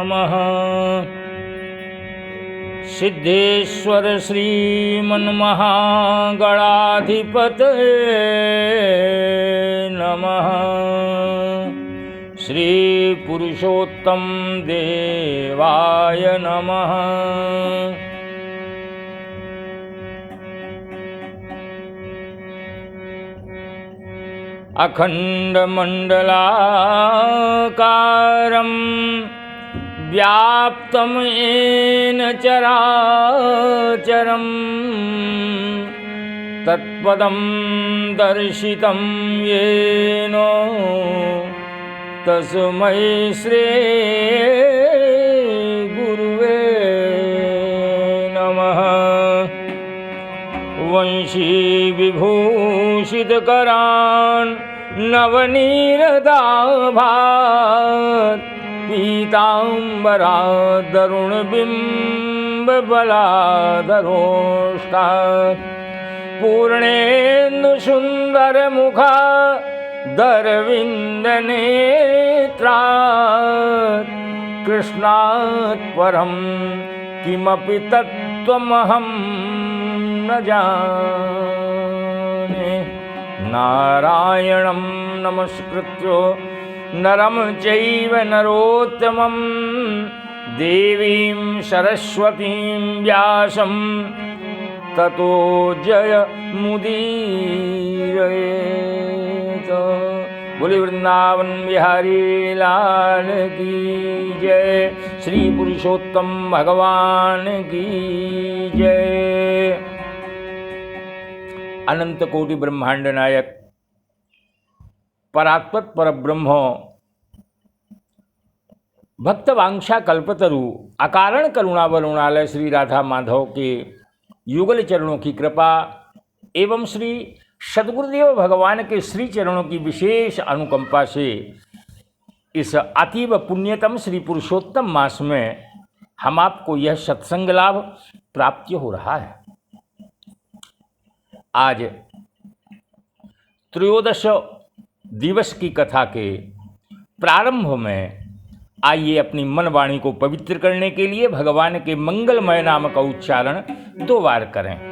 नमः। सिद्धेश्वर श्रीमन्महागणाधिपतये नमः। श्री पुरुषोत्तम देवाय नमः। अखण्डमण्डलाकारं व्याप्तं येन चराचरं तत्पदं दर्शितं येन तस्मै श्री गुरुवे नमः। वंशी विभूषितकरान् नवनीरदाभात् पीताम्बरादरुणबिम्बबलादरोष्टात् पूर्णेन्दुसुन्दरमुखा दरविन्दनेत्रात् कृष्णात् परं किमपि तत्त्वमहं न जाने। नारायणं नमस्कृत्य नरं चैव नरोत्तमं देवीं सरस्वतीं व्यासं ततो जयमुदीरयेत्। बोले वृंदावन बिहारी लाल की जय। श्री पुरुषोत्तम भगवान की जय। अनंत कोटि ब्रह्मांड नायक परात्पर परब्रह्म भक्त वांछा कल्पतरु अकारण करुणावरुणालय श्री राधा माधव के युगल चरणों की कृपा एवं श्री सद्गुरुदेव भगवान के श्री चरणों की विशेष अनुकंपा से इस अतीव पुण्यतम श्री पुरुषोत्तम मास में हम आपको यह सत्संग लाभ प्राप्त हो रहा है। आज त्रयोदश दिवस की कथा के प्रारंभ में आइए अपनी मन वाणी को पवित्र करने के लिए भगवान के मंगलमय नाम का उच्चारण 2 बार करें।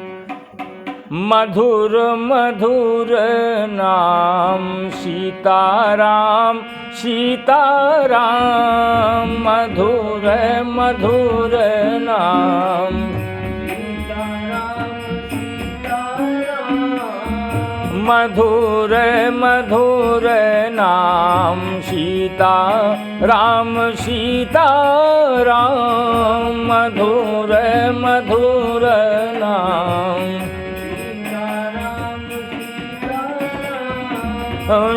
मधुर मधुर नाम सीताराम सीताराम। मधुर मधुर नाम मधुर मधुर नाम सीता राम सीता राम। मधुर मधुर नाम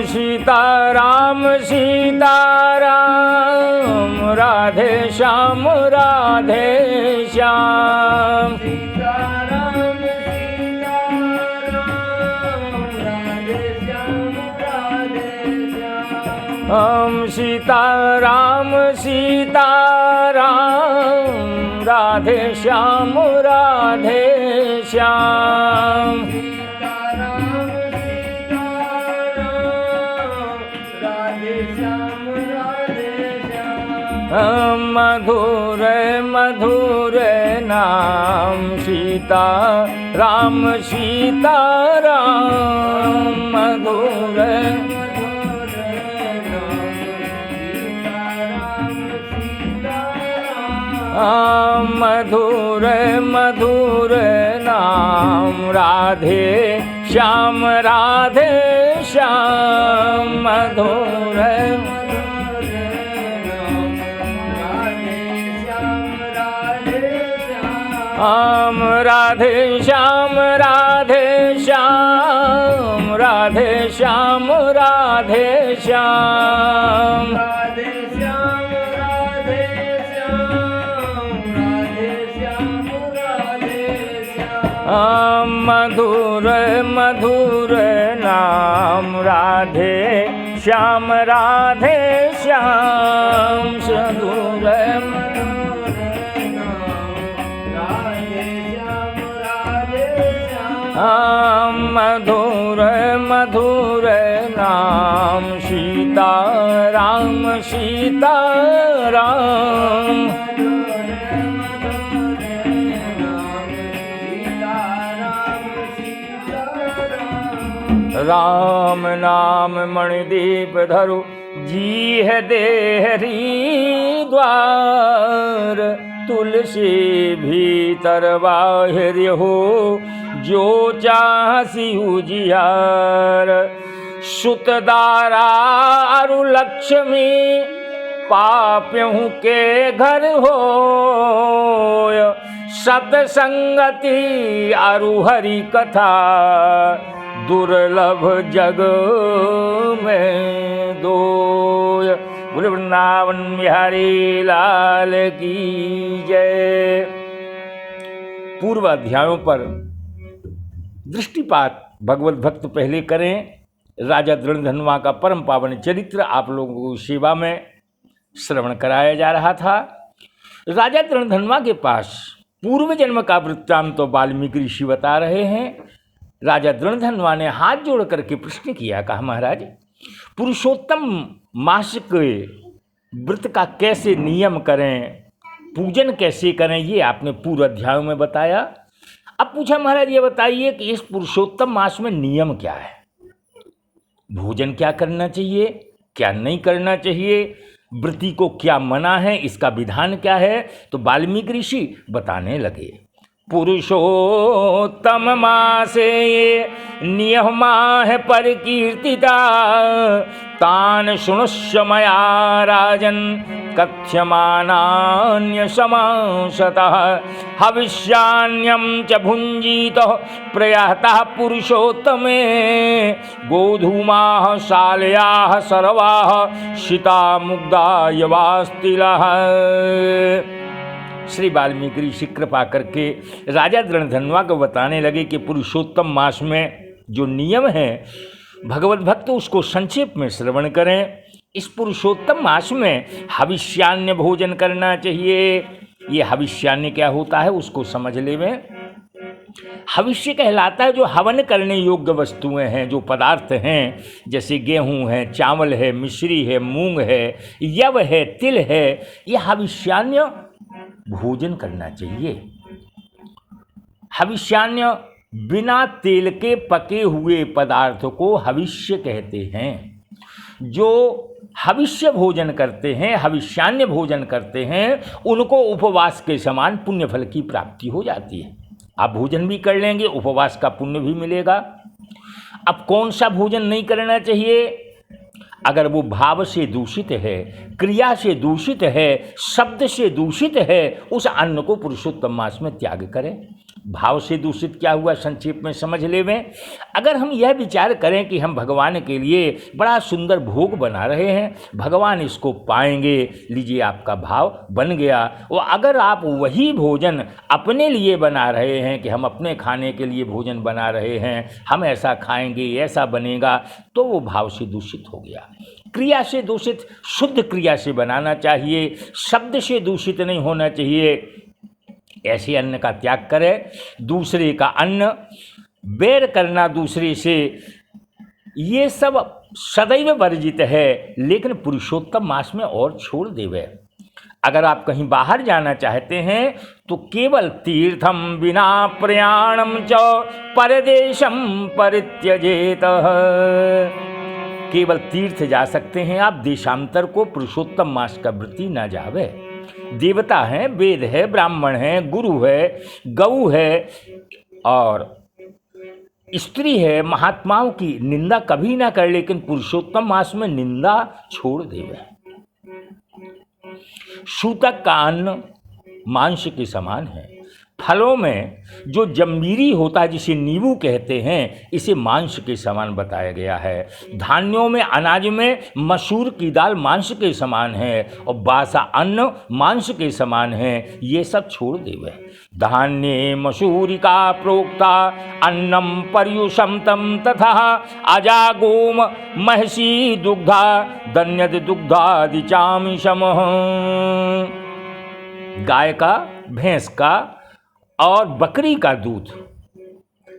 सीता राम सीता राम। राधे श्याम राधे श्याम। सीता राम सीता राम। राधे श्याम राधे श्याम। मधुर मधुर नाम सीता राम सीता राम। मधुर मधुर मधुर नाम राधे श्याम राधे श्याम। मधुर राधे श्याम राधे श्याम। राधे श्याम राधे श्याम। मधुर मधुर नाम राधे श्याम राधे श्याम। मधुर मधुर मधुर नाम सीताराम सीताराम। राम नाम मणिदीप धरु जी है देहरी द्वार। तुलसी भीतर बाहिर हो जो चाहसी उजियार। सुतदारारु लक्ष्मी पाप्यों के घर होय। सतसंगति अरु हरि कथा दुर्लभ जग में दोय। बोले वृंदावन बिहारी लाल की जय। पूर्व अध्यायों पर दृष्टिपात भगवत भक्त पहले करें। राजा दृढ़धनुआ का परम पावन चरित्र आप लोगों को सेवा में श्रवण कराया जा रहा था। राजा दृढ़धनुआ के पास पूर्व जन्म का वृत्तांत तो वाल्मीकि ऋषि बता रहे हैं। राजा दृढ़धनुआ ने हाथ जोड़ करके प्रश्न किया, कहा महाराज पुरुषोत्तम मास के व्रत का कैसे नियम करें, पूजन कैसे करें, ये आपने पूर्व अध्यायों में बताया। अब पूछा महाराज ये बताइए कि इस पुरुषोत्तम मास में नियम क्या है, भोजन क्या करना चाहिए, क्या नहीं करना चाहिए, व्रती को क्या मना है, इसका विधान क्या है। तो वाल्मीकि ऋषि बताने लगे। पुरुषोत्तम मासे नियमा है परिकीर्तिता। तान शुणुष्य मया राजन कथ्यमानान्य समासतः। हविष्यान्यम च भुंजीतो प्रयातः पुरुषोत्तमे। गोधूमाः शालयाः सर्वाः शीता मुग्धा यवास्तिलः। श्री वाल्मीकि ऋषि कृपा करके राजा दृढ़धनुआ को बताने लगे कि पुरुषोत्तम मास में जो नियम है भगवत भक्त उसको संक्षेप में श्रवण करें। इस पुरुषोत्तम मास में हविष्यान्य भोजन करना चाहिए। ये हविष्यान्य क्या होता है उसको समझ लें। हविष्य कहलाता है जो हवन करने योग्य वस्तुएं हैं, जो पदार्थ हैं, जैसे गेहूं है, चावल है, मिश्री है, मूंग है, यव है, तिल है, ये हविष्यान्य भोजन करना चाहिए। हविष्यान्य बिना तेल के पके हुए पदार्थ को हविष्य कहते हैं। जो हविष्य भोजन करते हैं, हविष्यान्य भोजन करते हैं, उनको उपवास के समान पुण्य फल की प्राप्ति हो जाती है। आप भोजन भी कर लेंगे, उपवास का पुण्य भी मिलेगा। अब कौन सा भोजन नहीं करना चाहिए? अगर वो भाव से दूषित है, क्रिया से दूषित है, शब्द से दूषित है, उस अन्न को पुरुषोत्तम मास में त्याग करें। भाव से दूषित क्या हुआ संक्षेप में समझ लेवें। अगर हम यह विचार करें कि हम भगवान के लिए बड़ा सुंदर भोग बना रहे हैं, भगवान इसको पाएंगे, लीजिए आपका भाव बन गया। और अगर आप वही भोजन अपने लिए बना रहे हैं कि हम अपने खाने के लिए भोजन बना रहे हैं, हम ऐसा खाएंगे, ऐसा बनेगा, तो वो भाव से दूषित हो गया। क्रिया से दूषित शुद्ध क्रिया से बनाना चाहिए, शब्द से दूषित नहीं होना चाहिए। ऐसे अन्न का त्याग करें। दूसरे का अन्न, बैर करना दूसरे से, ये सब सदैव वर्जित है, लेकिन पुरुषोत्तम मास में और छोड़ देवे। अगर आप कहीं बाहर जाना चाहते हैं तो केवल तीर्थम विना प्रयाणम च परदेशम परित्यजेत। केवल तीर्थ जा सकते हैं आप, देशांतर को पुरुषोत्तम मास का व्रती ना जावे। देवता हैं, वेद है, ब्राह्मण हैं, गुरु है, गऊ है और स्त्री है, महात्माओं की निंदा कभी ना कर, लेकिन पुरुषोत्तम मास में निंदा छोड़ देवे। सूतक का अन्न मांस के समान है। फलों में जो जम्बीरी होता है, जिसे नींबू कहते हैं, इसे मांस के समान बताया गया है। धान्यों में, अनाज में मसूर की दाल मांस के समान है और बासा अन्न मांस के समान है। ये सब छोड़ देवे। धान्ये मसूरिका प्रोक्ता अन्नम पर्युषम तम तथा अजागोम महसी दुग्धा दन्यद दुग्धादि चामिषम। गाय का, भैंस का और बकरी का दूध,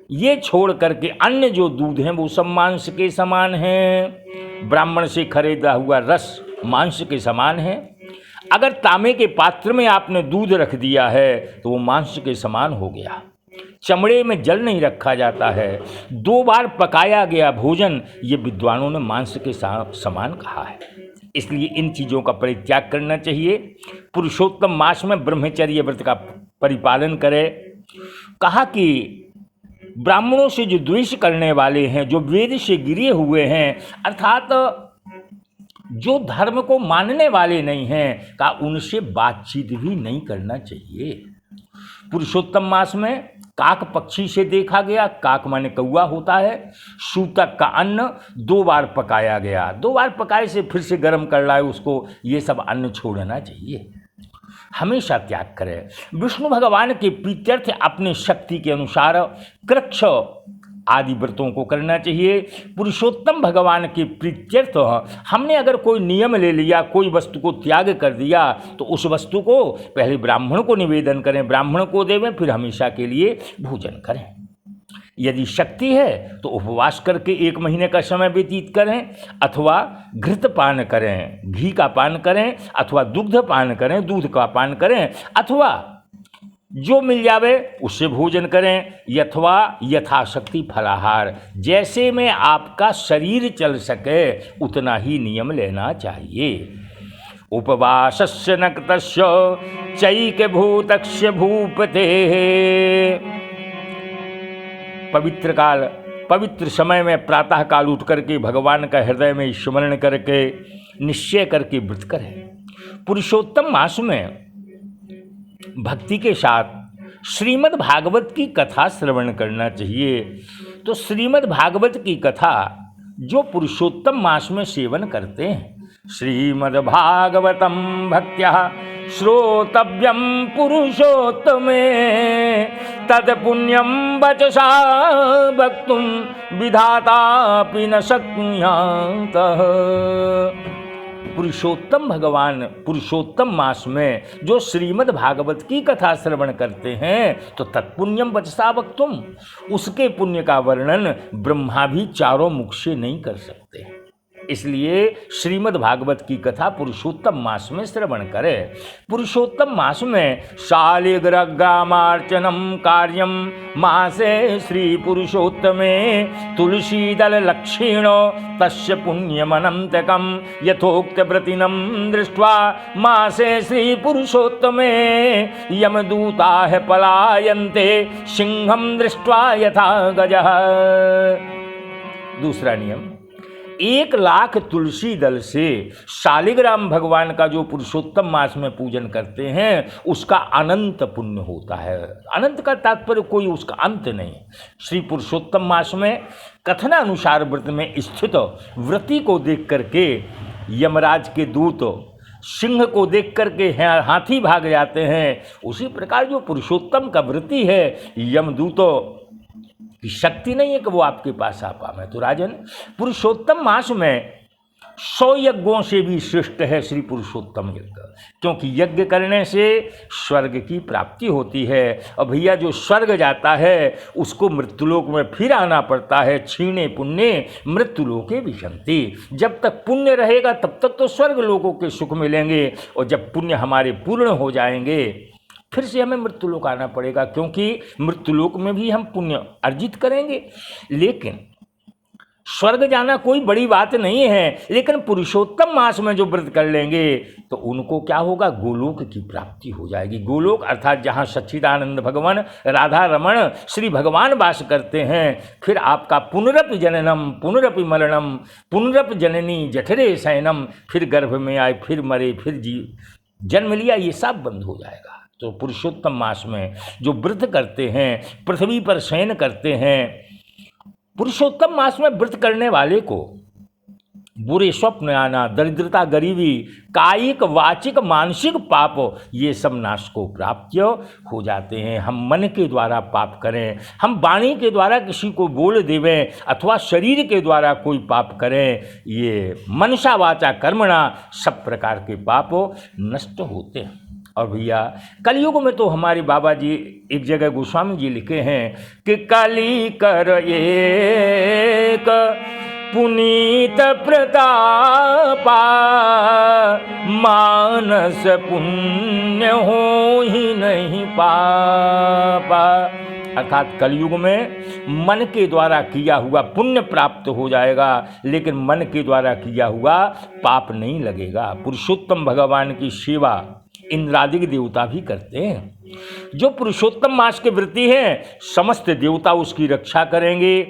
ये छोड़ करके अन्य जो दूध हैं वो सब मांस के समान हैं। ब्राह्मण से खरीदा हुआ रस मांस के समान है। अगर तांबे के पात्र में आपने दूध रख दिया है तो वो मांस के समान हो गया। चमड़े में जल नहीं रखा जाता है। 2 बार पकाया गया भोजन ये विद्वानों ने मांस के समान कहा है। इसलिए इन चीज़ों का परित्याग करना चाहिए। पुरुषोत्तम मास में ब्रह्मचर्य व्रत का परिपालन करें। कहा कि ब्राह्मणों से जो द्वेष करने वाले हैं, जो वेद से गिरे हुए हैं, अर्थात जो धर्म को मानने वाले नहीं हैं, कहा उनसे बातचीत भी नहीं करना चाहिए। पुरुषोत्तम मास में काक पक्षी से देखा गया। काक माने कौआ होता है। सूतक का अन्न 2 बार पकाया गया। 2 बार पकाए से फिर से गर्म कर लाए उसको, ये सब अन्न छोड़ना चाहिए। हमेशा त्याग करें। विष्णु भगवान के प्रीत्यर्थ अपने शक्ति के अनुसार कृच्छ आदि व्रतों को करना चाहिए। पुरुषोत्तम भगवान के प्रीत्यर्थ हमने अगर कोई नियम ले लिया, कोई वस्तु को त्याग कर दिया, तो उस वस्तु को पहले ब्राह्मण को निवेदन करें, ब्राह्मण को देवें, फिर हमेशा के लिए भोजन करें। यदि शक्ति है तो उपवास करके 1 महीने का समय व्यतीत करें, अथवा घृत पान करें, घी का पान करें, अथवा दुग्ध पान करें, दूध का पान करें, अथवा जो मिल जावे उससे भोजन करें, अथवा यथाशक्ति फलाहार। जैसे में आपका शरीर चल सके उतना ही नियम लेना चाहिए। उपवासस्य नक्तस्य चैकभूतस्य भूपते। पवित्र समय में प्रातः काल उठ करके भगवान का हृदय में स्मरण करके निश्चय करके व्रत करें। पुरुषोत्तम मास में भक्ति के साथ श्रीमद् भागवत की कथा श्रवण करना चाहिए। तो श्रीमद् भागवत की कथा जो पुरुषोत्तम मास में सेवन करते हैं, श्रीमद् भागवतम भक्त्या श्रोतव्यम पुरुषोत्तमे तद पुण्यम वचसा वक्तुम विधातापि न शक्नुयात्। पुरुषोत्तम मास में जो श्रीमद् भागवत की कथा श्रवण करते हैं तो तत्पुण्यम वचसा वक्तुम, उसके पुण्य का वर्णन ब्रह्मा भी 4 मुख से नहीं कर सकते। इसलिए श्रीमद् भागवत की कथा पुरुषोत्तम मास में श्रवण करें। पुरुषोत्तम मास में शालिग्रामार्चनम कार्यम मासे श्री पुरुषोत्तमे तुलसी दल लक्षिणो तस्य पुण्यमनंतकम यथोक्त व्रतिनम दृष्ट्वा मासे श्री पुरुषोत्तमे यमदूताः पलायन्ते सिंहम दृष्ट्वा यथा गजः। दूसरा नियम, 1,00,000 तुलसी दल से शालिग्राम भगवान का जो पुरुषोत्तम मास में पूजन करते हैं उसका अनंत पुण्य होता है। अनंत का तात्पर्य कोई उसका अंत नहीं। श्री पुरुषोत्तम मास में कथनानुसार व्रत में स्थित व्रती को देख करके यमराज के दूत सिंह को देख करके हाथी भाग जाते हैं, उसी प्रकार जो पुरुषोत्तम का व्रती है यमदूतों की शक्ति नहीं है कि वो आपके पास आ पावे। तो राजन, पुरुषोत्तम मास में 100 यज्ञों से भी श्रेष्ठ है श्री पुरुषोत्तम यज्ञ, क्योंकि यज्ञ करने से स्वर्ग की प्राप्ति होती है। और भैया जो स्वर्ग जाता है उसको मृत्युलोक में फिर आना पड़ता है। क्षीणे पुण्य मृत्युलोके विशन्ति। जब तक पुण्य रहेगा तब तक तो स्वर्ग लोकों के सुख मिलेंगे, और जब पुण्य हमारे पूर्ण हो जाएंगे फिर से हमें मृत्युलोक आना पड़ेगा, क्योंकि मृत्युलोक में भी हम पुण्य अर्जित करेंगे। लेकिन स्वर्ग जाना कोई बड़ी बात नहीं है, लेकिन पुरुषोत्तम मास में जो व्रत कर लेंगे तो उनको क्या होगा, गोलोक की प्राप्ति हो जाएगी। गोलोक अर्थात जहाँ सच्चिदानंद भगवान, राधा रमण श्री भगवान वास करते हैं। फिर आपका पुनरपि जननम पुनरपि मरणम पुनरपि जननी जठरे शयनम, फिर गर्भ में आए, फिर मरे, फिर जन्म लिया, ये सब बंद हो जाएगा। तो पुरुषोत्तम मास में जो व्रत करते हैं, पृथ्वी पर शयन करते हैं, पुरुषोत्तम मास में व्रत करने वाले को बुरे स्वप्न आना, दरिद्रता, गरीबी, कायिक, वाचिक, मानसिक पाप, ये सब नाश को प्राप्त हो जाते हैं। हम मन के द्वारा पाप करें, हम वाणी के द्वारा किसी को बोल देवें, अथवा शरीर के द्वारा कोई पाप करें, ये मनसा वाचा कर्मणा सब प्रकार के पाप नष्ट होते हैं। और भैया कलयुग में तो हमारे बाबा जी एक जगह गोस्वामी जी लिखे हैं कि कली कर एक पुनीत प्रतापा मानस पुण्य हो ही नहीं पापा। अर्थात कलयुग में मन के द्वारा किया हुआ पुण्य प्राप्त हो जाएगा, लेकिन मन के द्वारा किया हुआ पाप नहीं लगेगा। पुरुषोत्तम भगवान की सेवा इंद्रादिक देवता भी करते हैं। जो पुरुषोत्तम मास के व्रती हैं, समस्त देवता उसकी रक्षा करेंगे।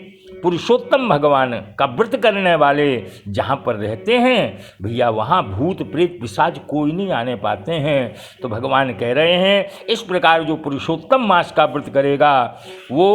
पुरुषोत्तम भगवान का व्रत करने वाले जहाँ पर रहते हैं भैया, वहाँ भूत प्रेत पिशाच कोई नहीं आने पाते हैं। तो भगवान कह रहे हैं इस प्रकार जो पुरुषोत्तम मास का व्रत करेगा वो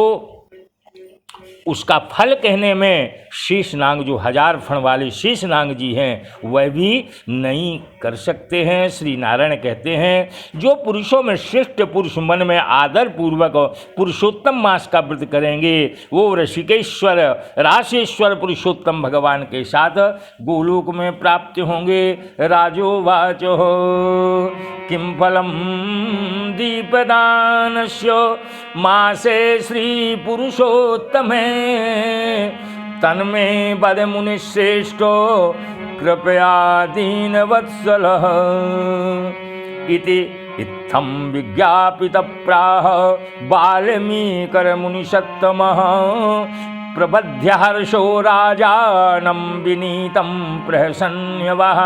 उसका फल कहने में शेषनाग जो 1000 फण वाले शेषनाग जी हैं वह भी नहीं कर सकते हैं। श्री नारायण कहते हैं जो पुरुषों में श्रेष्ठ पुरुष मन में आदर पूर्वक पुरुषोत्तम मास का व्रत करेंगे वो ऋषिकेश्वर राशेश्वर पुरुषोत्तम भगवान के साथ गोलोक में प्राप्त होंगे। राजोवाचो किम फलम दीपदानस्य मासे श्री पुरुषोत्तमे तन्मे बद मुनिश्रेष्ठो कृपया दीनवत्सलः इति इत्थं विज्ञापित प्राह वाल्मीकिर्मुनिसत्तमः प्रबध्य हर्षो राजानं विनीतं प्रहसन्यवः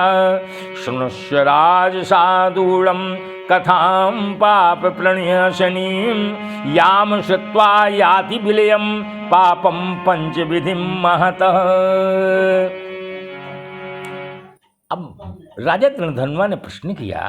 शृणुष्य राजसाधूलं कथां पाप प्रणयशनीं याम श्रुत्वा याति विलयं पापं पंचविधिं महतः। अब राजा तृणधन्वा ने प्रश्न किया,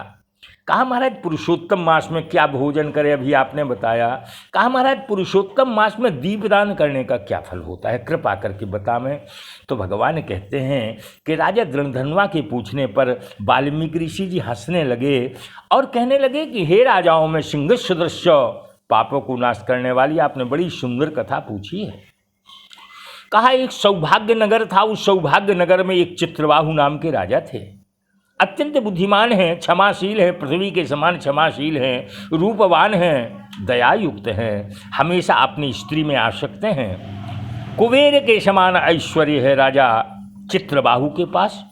कहा महाराज पुरुषोत्तम मास में क्या भोजन करें? अभी आपने बताया। कहा महाराज पुरुषोत्तम मास में दीपदान करने का क्या फल होता है, कृपा करके बता में। तो भगवान कहते हैं कि राजा तृणधन्वा के पूछने पर वाल्मीकि ऋषि जी हंसने लगे और कहने लगे कि हे राजाओं में सिंह सदृश पापों को नाश करने वाली आपने बड़ी सुंदर कथा पूछी है। कहा एक सौभाग्य नगर था, उस सौभाग्य नगर में एक चित्रबाहु नाम के राजा थे। अत्यंत बुद्धिमान हैं, क्षमाशील हैं, पृथ्वी के समान क्षमाशील हैं, रूपवान हैं, दयायुक्त हैं, हमेशा अपनी स्त्री में आसक्त हैं। कुबेर के समान ऐश्वर्य है राजा चित्रबाहु के पास।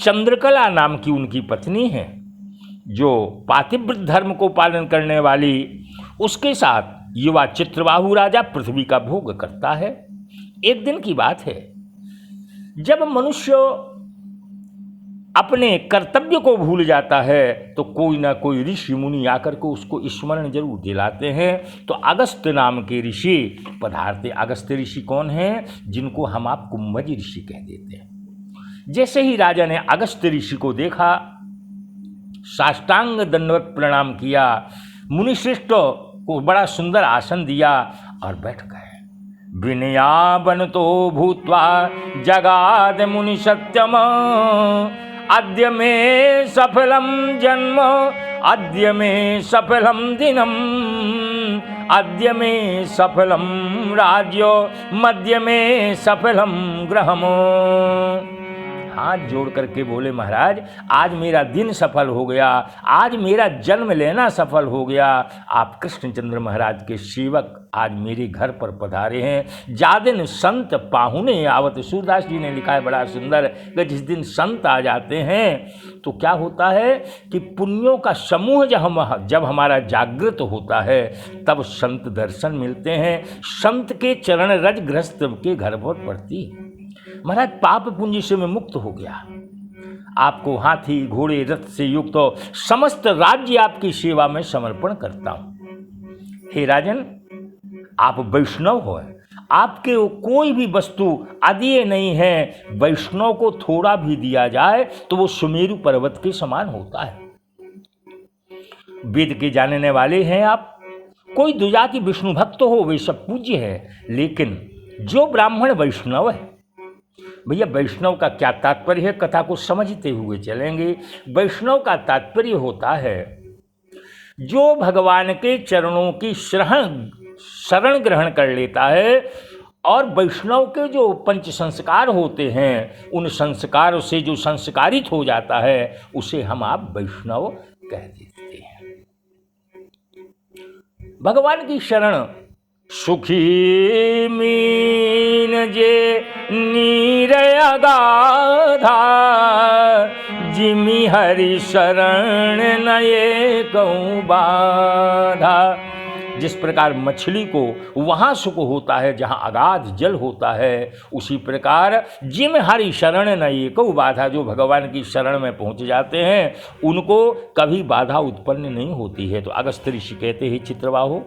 चंद्रकला नाम की उनकी पत्नी है जो पातिव्रत धर्म को पालन करने वाली। उसके साथ युवा चित्रबाहु राजा पृथ्वी का भोग करता है। एक दिन की बात है जब मनुष्य अपने कर्तव्य को भूल जाता है तो कोई ना कोई ऋषि मुनि आकर के उसको स्मरण जरूर दिलाते हैं। तो अगस्त नाम के ऋषि पधारते। अगस्त ऋषि कौन हैं? जिनको हम आप कुंभज ऋषि कह देते हैं। जैसे ही राजा ने अगस्त ऋषि को देखा, साष्टांग दंडवत प्रणाम किया, मुनिश्रेष्ठ को बड़ा सुंदर आसन दिया और बैठ गए। विनयावनतो भूत्वा जगाद मुनि सत्यम अद्य मे सफलम जन्म अद्य मे सफलम दिनम अद्य मे सफलम राज्यो मध्य मे सफलम ग्रहमो। हाथ जोड़ करके बोले महाराज आज मेरा दिन सफल हो गया, आज मेरा जन्म लेना सफल हो गया। आप कृष्णचंद्र महाराज के सेवक आज मेरे घर पर पधारे हैं। जा दिन संत पाहुने आवत। सूरदास जी ने लिखा है बड़ा सुंदर कि जिस दिन संत आ जाते हैं तो क्या होता है कि पुण्यों का समूह जब हमारा जागृत होता है तब संत दर्शन मिलते हैं। संत के चरण रज गृहस्थ के घर पर पड़ती। महाराज पाप पुण्य से मैं मुक्त हो गया। आपको हाथी घोड़े रथ से युक्त समस्त राज्य आपकी सेवा में समर्पण करता हूं। हे राजन आप वैष्णव हो, आपके कोई भी वस्तु अदीय नहीं है। वैष्णव को थोड़ा भी दिया जाए तो वो सुमेरु पर्वत के समान होता है। वेद के जानने वाले हैं आप। कोई दुजाति विष्णु भक्त हो वे सब पूज्य है, लेकिन जो ब्राह्मण वैष्णव है, भैया वैष्णव का क्या तात्पर्य है कथा को समझते हुए चलेंगे। वैष्णव का तात्पर्य होता है जो भगवान के चरणों की शरण ग्रहण कर लेता है और वैष्णव के जो पंच संस्कार होते हैं उन संस्कारों से जो संस्कारित हो जाता है उसे हम आप वैष्णव कह देते हैं। भगवान की शरण सुखी मीन जे नीर अगाधा, जिमि हरि शरण नये कहूँ बाधा। जिस प्रकार मछली को वहाँ सुख होता है जहाँ अगाध जल होता है, उसी प्रकार जिम हरि शरण नये कहूँ बाधा, जो भगवान की शरण में पहुँच जाते हैं उनको कभी बाधा उत्पन्न नहीं होती है। तो अगस्त्य ऋषि कहते हैं, चित्रबाहु,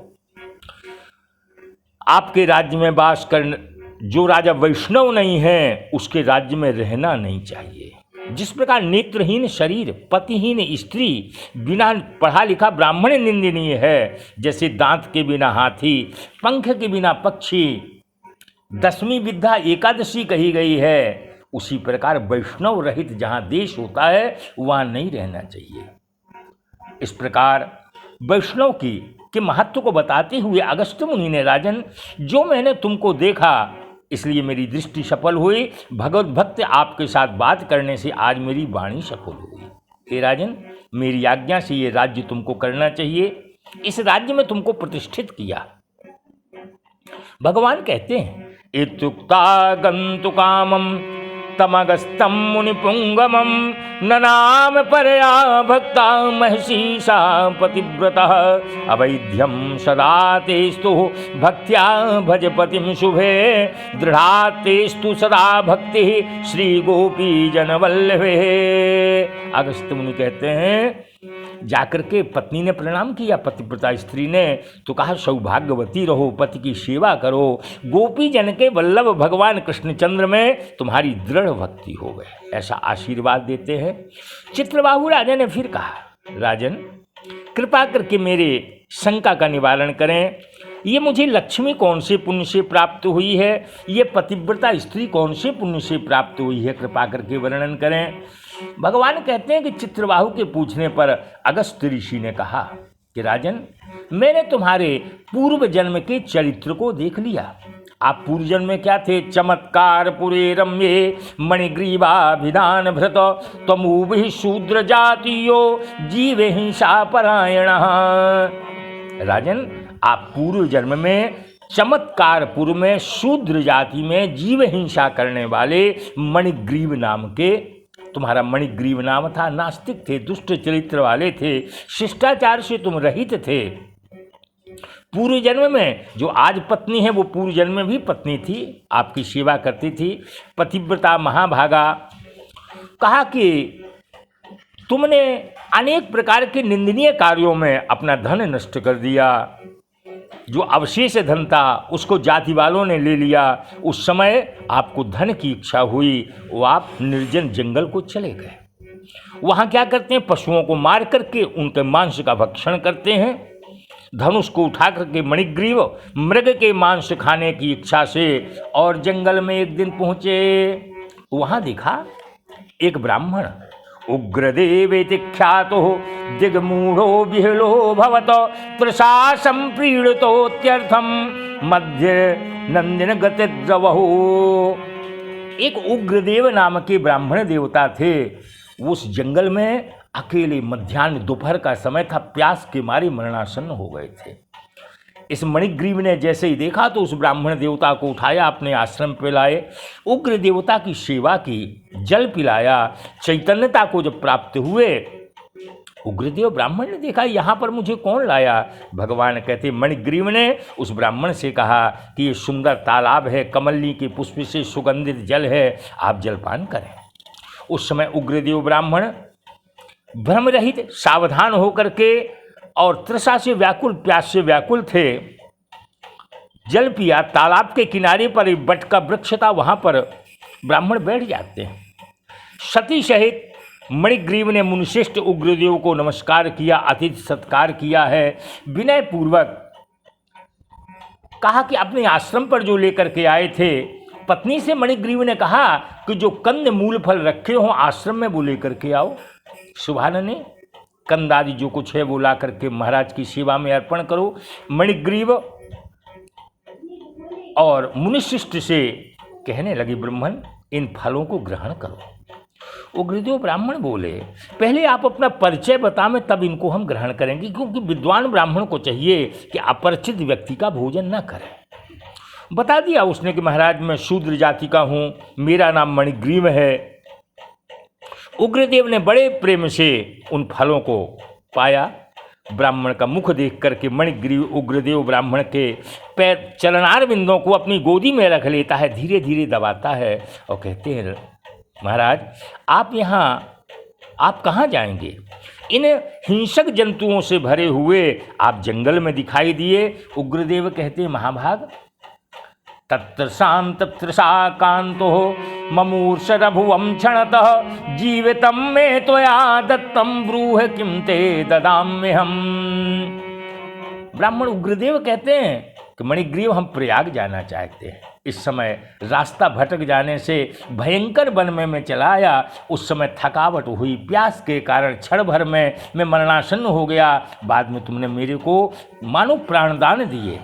आपके राज्य में वास करने जो राजा वैष्णव नहीं है उसके राज्य में रहना नहीं चाहिए। जिस प्रकार नेत्रहीन शरीर, पतिहीन स्त्री, बिना पढ़ा लिखा ब्राह्मण निंदनीय है, जैसे दांत के बिना हाथी, पंख के बिना पक्षी, 10वीं विद्या एकादशी कही गई है, उसी प्रकार वैष्णव रहित जहाँ देश होता है वहाँ नहीं रहना चाहिए। इस प्रकार वैष्णव के महत्व को बताते हुए अगस्त्य मुनि ने, राजन, जो मैंने तुमको देखा इसलिए मेरी दृष्टि सफल हुई, भगवत भक्त आपके साथ बात करने से आज मेरी वाणी सफल हुई। हे राजन, मेरी आज्ञा से ये राज्य तुमको करना चाहिए, इस राज्य में तुमको प्रतिष्ठित किया। भगवान कहते हैं, इत्युक्ता गन्तु कामम तमगस्तं मुनिपुंगमं, ननाम परया भक्ता महर्षिषा पतिव्रतः, अवैध्यं सदा तेस्तु भक्त्या भज पतिं शुभे, दृढ़ा तेस्तु सदा भक्ति श्री गोपी जनवल्लभे। अगस्त्य मुनि कहते हैं, जाकर के पत्नी ने प्रणाम किया, पतिव्रता स्त्री ने, तो कहा सौभाग्यवती रहो, पति की सेवा करो, गोपी जन के वल्लभ भगवान कृष्णचंद्र में तुम्हारी दृढ़ भक्ति हो गए, ऐसा आशीर्वाद देते हैं। चित्रबाहु राजा ने फिर कहा, राजन, कृपा करके मेरे शंका का निवारण करें, ये मुझे लक्ष्मी कौन से पुण्य से प्राप्त हुई है, ये पतिव्रता स्त्री कौन से पुण्य से प्राप्त हुई है, कृपा करके वर्णन करें। भगवान कहते हैं कि चित्रबाहु के पूछने पर अगस्त्य ऋषि ने कहा कि राजन, मैंने तुम्हारे पूर्व जन्म के चरित्र को देख लिया। आप पूर्व जन्म में क्या थे? चमत्कार पुरे रम्ये मणिग्रीवाभिधान भृत, तमूभि शूद्र जातीयो जीवे हिंसा परायण। राजन, आप पूर्व जन्म में चमत्कारपुर में शूद्र जाति में जीव हिंसा करने वाले मणिग्रीव नाम के, तुम्हारा मणिग्रीव नाम था, नास्तिक थे, दुष्ट चरित्र वाले थे, शिष्टाचार से तुम रहित थे। पूर्व जन्म में जो आज पत्नी है वो पूर्व जन्म में भी पत्नी थी, आपकी सेवा करती थी, पतिव्रता महाभागा। कहा कि तुमने अनेक प्रकार के निंदनीय कार्यों में अपना धन नष्ट कर दिया, जो अवशेष धन था उसको जाति वालों ने ले लिया। उस समय आपको धन की इच्छा हुई, वो आप निर्जन जंगल को चले गए। वहाँ क्या करते हैं? पशुओं को मार करके उनके मांस का भक्षण करते हैं। धनुष को उठा करके मणिग्रीव मृग के मांस खाने की इच्छा से और जंगल में एक दिन पहुँचे। वहाँ देखा एक ब्राह्मण उग्रदेवेति ख्यातो दिग्मूढ़ो विहलो भवत, तृषा संप्रीड़ितोत्यर्थम मध्य नंदिन गतिद्रवहु। एक उग्रदेव नाम के ब्राह्मण देवता थे। उस जंगल में अकेले मध्याह्न दोपहर का समय था, प्यास के मारे मरणासन्न हो गए थे। इस मणिग्रीव ने जैसे ही देखा तो उस ब्राह्मण देवता को उठाया, अपने आश्रम पे लाए, उग्र देवता की सेवा की, जल पिलाया। चैतन्यता को जब प्राप्त हुए, उग्रदेव ब्राह्मण ने देखा यहाँ पर मुझे कौन लाया। भगवान कहते, मणिग्रीव ने उस ब्राह्मण से कहा कि ये सुंदर तालाब है, कमलनी के पुष्प से सुगंधित जल है, आप जलपान करें। उस समय उग्रदेव ब्राह्मण भ्रम रहित सावधान होकर के और तृषा से व्याकुल, प्यास से व्याकुल थे, जल पिया। तालाब के किनारे पर एक बट का वृक्ष था, वहाँ पर ब्राह्मण बैठ जाते हैं। सती सहित मणिग्रीव ने मुनिश्रेष्ठ उग्रदेव को नमस्कार किया, अतिथि सत्कार किया है, विनय पूर्वक कहा कि अपने आश्रम पर जो लेकर के आए थे। पत्नी से मणिग्रीव ने कहा कि जो कंद मूल फल रखे हो आश्रम में वो लेकर के आओ। सुभान ने कंद आदि जो कुछ है वो ला करके महाराज की सेवा में अर्पण करो। मणिग्रीव और मुनिशिष्ट से कहने लगे, ब्राह्मण इन फलों को ग्रहण करो। उग्रदेव ब्राह्मण बोले, पहले आप अपना परिचय बताएं, तब इनको हम ग्रहण करेंगे, क्योंकि विद्वान ब्राह्मण को चाहिए कि अपरिचित व्यक्ति का भोजन न करें। बता दिया उसने कि महाराज मैं शूद्र जाति का हूँ, मेरा नाम मणिग्रीव है। उग्रदेव ने बड़े प्रेम से उन फलों को पाया। ब्राह्मण का मुख देख करके मणिग्रीव उग्रदेव ब्राह्मण के पैर चरणार बिंदों को अपनी गोदी में रख लेता है, धीरे धीरे दबाता है और कहते हैं महाराज आप कहाँ जाएंगे? इन हिंसक जंतुओं से भरे हुए आप जंगल में दिखाई दिए। उग्रदेव कहते हैं महाभाग तत्र शांत कांतो ममूर्षरभुवं क्षणतः जीवितं मे त्वया दत्तं ब्रूह किं ते ददाम्यहम्। ब्राह्मण उग्रदेव कहते हैं कि मणिग्रीव हम प्रयाग जाना चाहते हैं। इस समय रास्ता भटक जाने से भयंकर वन में मैं चला आया। उस समय थकावट हुई, प्यास के कारण क्षण भर में मैं मरणासन्न हो गया। बाद में तुमने मेरे को मानो प्राणदान दिए,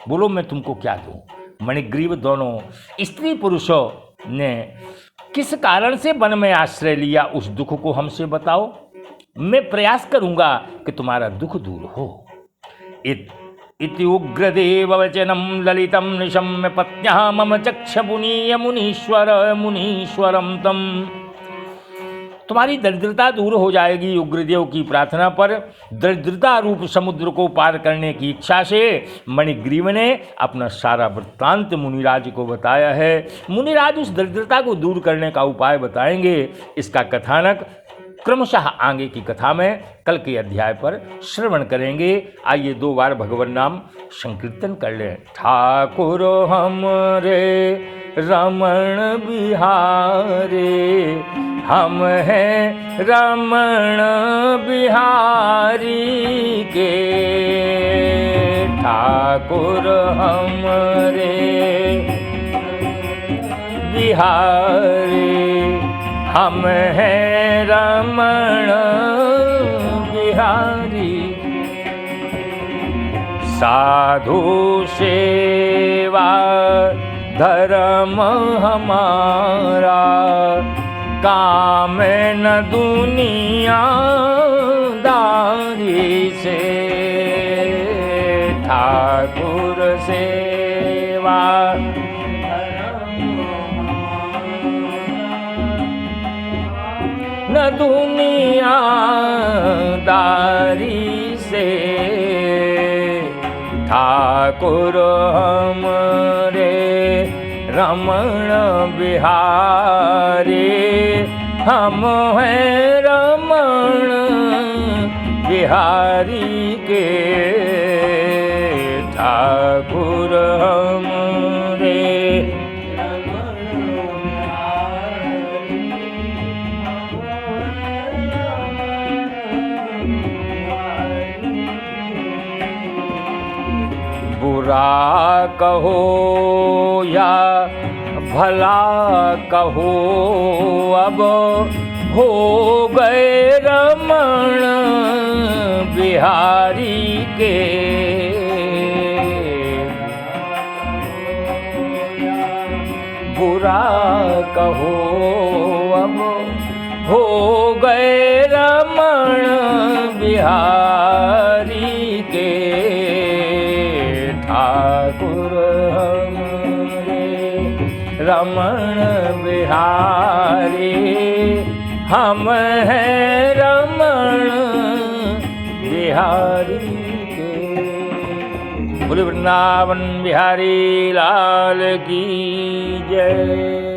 बोलो मैं तुमको क्या दूं? मणिग्रीव दोनों स्त्री पुरुषों ने किस कारण से वन में आश्रय लिया, उस दुख को हमसे बताओ, मैं प्रयास करूंगा कि तुम्हारा दुख दूर हो। इति उग्रदेव वचनम ललितम निशम्य पत्न्याः मम चक्षपुनीय मुनीश्वरम तम। तुम्हारी दरिद्रता दूर हो जाएगी। उग्रदेव की प्रार्थना पर दरिद्रता रूप समुद्र को पार करने की इच्छा से मणिग्रीव ने अपना सारा वृत्तांत मुनिराज को बताया है। मुनिराज उस दरिद्रता को दूर करने का उपाय बताएंगे। इसका कथानक क्रमशः आगे की कथा में कल के अध्याय पर श्रवण करेंगे। आइए 2 बार भगवान नाम संकीर्तन कर लें। ठाकुर हमरे रमण बिहारे, हम हैं रमण बिहारी के। ठाकुर हमरे बिहारी, हम हैं रमण बिहारी। साधु सेवा धर्म हमारा, काम न दुनिया दारी से। ठाकुर सेवा न दुनिया दारी से। ठाकुर हमरे रमण बिहारी, हम हैं रमण बिहारी के। ठाकुर हमरे बुरा कहो या भला कहो, अब हो गए रमण बिहारी के। बुरा कहो अब हो गए रमण बिहारी के। ठाकुर हमरे रमण बिहारी, हम हैं रमण बिहारी के। बोले वृंदावन बिहारी लाल की जय।